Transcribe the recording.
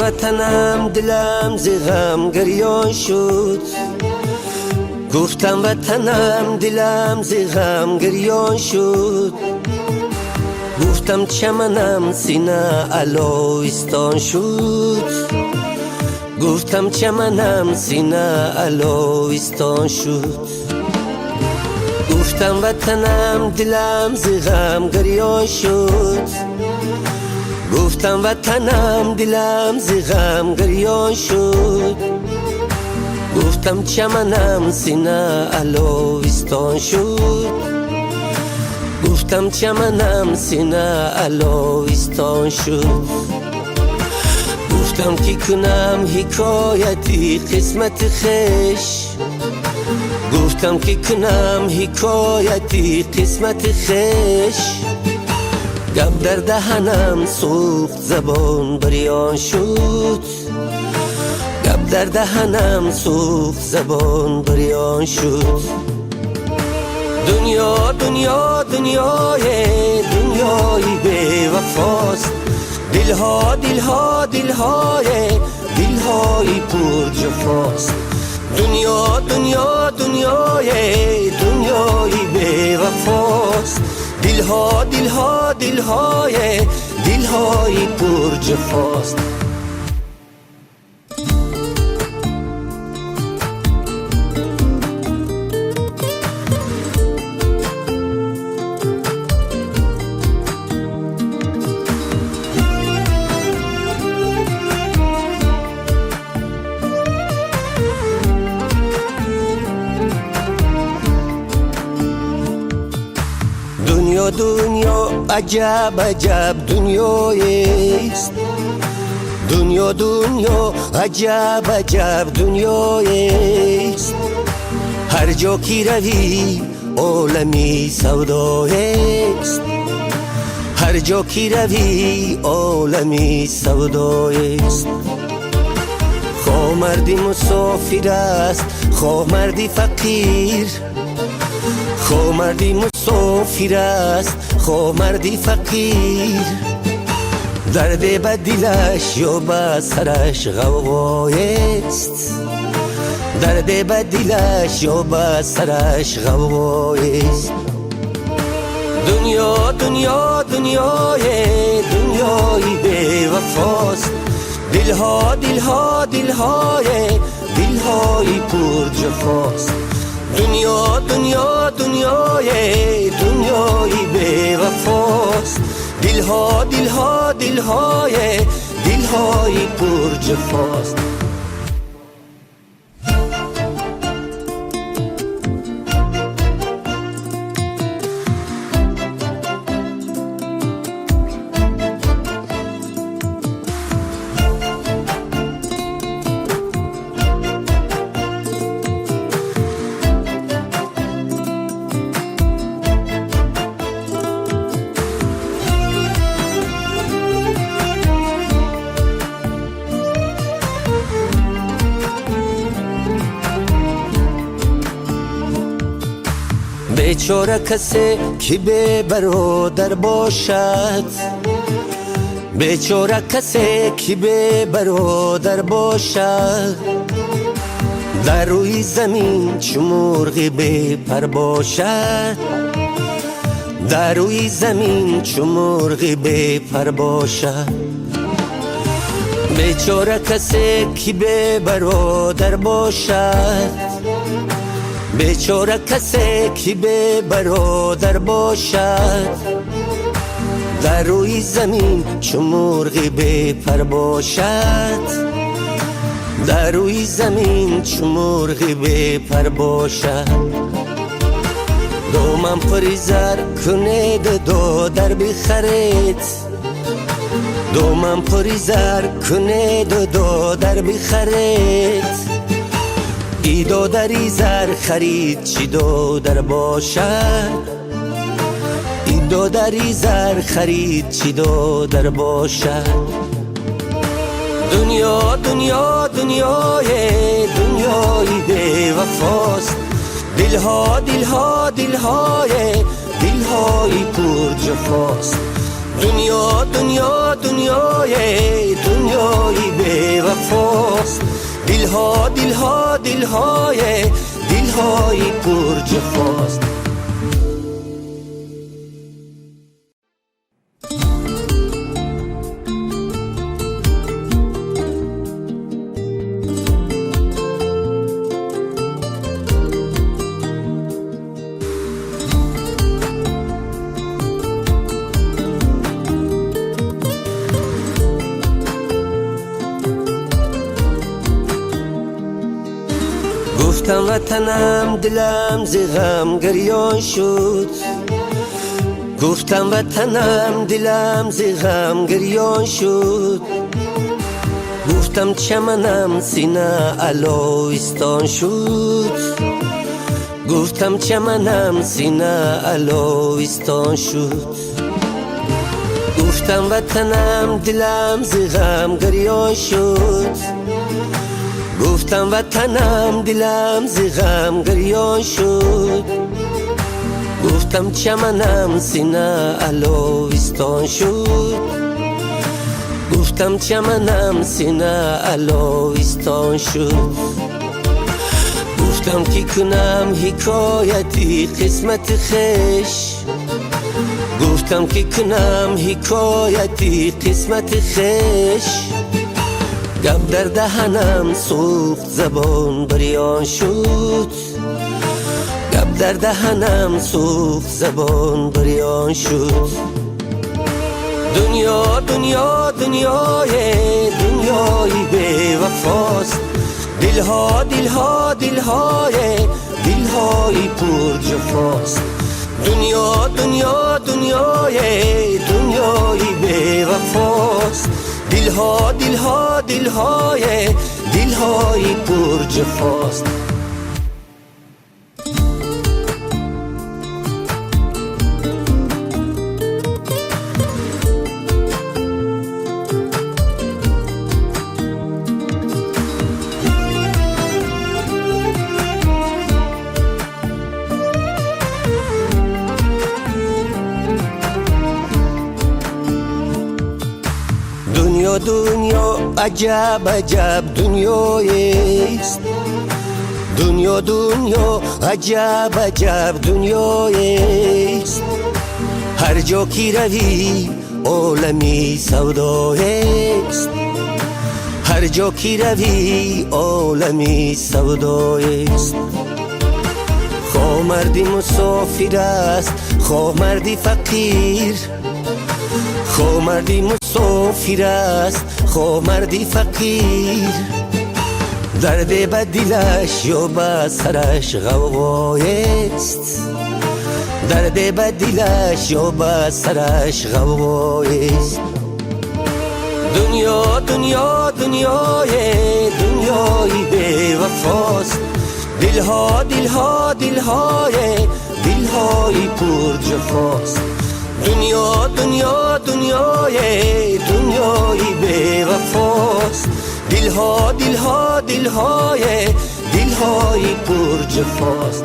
وطنم دلم ز غم گریان شد، گفتم وطنم دلم ز غم گریان شد، گفتم چمنم سینه علویستان شد، گفتم چمنم سینه علویستان شد، گفتم وطنم دلم ز غم گریان شد، گفتم وطنم دلم ز غم گریان شد، گفتم چمنم سینه علویستان شد، گفتم چمنم سینه علویستان شد، گفتم که کنم حکایتی قسمت خش، گفتم که کنم حکایتی قسمت خش، گب در دهنم سوخت زبان بریان شد، گب در دهنم سوخت زبان بریان شد. دنیا دنیا دنیای بی وفاست، دلها دلها دلهای پر جفاست. دنیا دنیای بی وفاست، دلها دلهای پر جفاست. دنیا عجب عجب دنیایست، دنیا عجب عجب دنیایست، هر جا کی روی عالمی سودایست، هر جا کی روی عالمی سودایست. خواه مردی مسافر است، خواه مردی فقیر، خواه مردی مسافر است، خواه مردی فقیر، درد به دلش یا به سرش غوغایست، درد به دلش یا به سرش غوغایست. دنیای بی وفاست، دلها دلهای پر جفاست. دنیا دنیای بی وفاست، دلها دلهای پر جفاست. بیچاره کسی که به برادر باشد، بیچاره کسی که به برادر باشد، در روی زمین چو مرغ بی پر باشد، در روی زمین چو مرغ بی پر باشد. بیچاره کسی که به برادر باشد، بیچاره کسی که به برادر باشد، در روی زمین چو مرغ بی پر باشد، در روی زمین چو مرغ بی پر باشد. دومم پری زر کنید دو در بخرید، دومم پری زر کنید دو در بخرید، ای دو دری زر خرید چی دو در باشد، ای دو دری زر خرید چی دو در باشد. دنیای بی وفاست، دلها دلهای پر جفاست. دنیا دنیا دنیای دنیای بی وفاست دلها دلها دلهای دلهای پر جفاست گفتم وطنم دلم ز غم گریان شد گفتم وطنم دلم ز غم گریان شد گفتم چمنم سینه علویستان شد گفتم چمنم سینه علویستان شد گفتم وطنم دلم ز غم گریان شد گفتم وطنم دلم ز غم گریان شد گفتم چمنم سینه علویستان شد گفتم چمنم سینه علویستان شد گفتم که کنم حکایتی قسمت خش گفتم که کنم حکایتی قسمت خش گب در دهنم سوخت زبان بریان شد گب در دهنم سوخت زبان بریان شد دنیا دنیا دنیای دنیای بی وفاست دلها دلها دلهای دلهای پر جفاست دنیا دنیا دنیای دنیای بی وفاست دلها دلها دلهای دلهای پر جفاست دنیا دنیا عجب عجب دنیایست دنیا دنیا عجب عجب دنیایست هر جا کی روی عالمی سودایست هر جا کی روی عالمی سودایست خواه مردی مسافر است خواه مردی فقیر خواه مردی مسافر است خواه مردی فقیر درد به دلش یا به سرش غوغایست درد به دلش یا به سرش غوغایست دنیا دنیا دنیای دنیای بی وفاست دلها دلها دلهای دلهای پر جفاست دنیا دنیا دنیای دنیای بی وفاست دلها دلها دلهای دلهای پر جفاست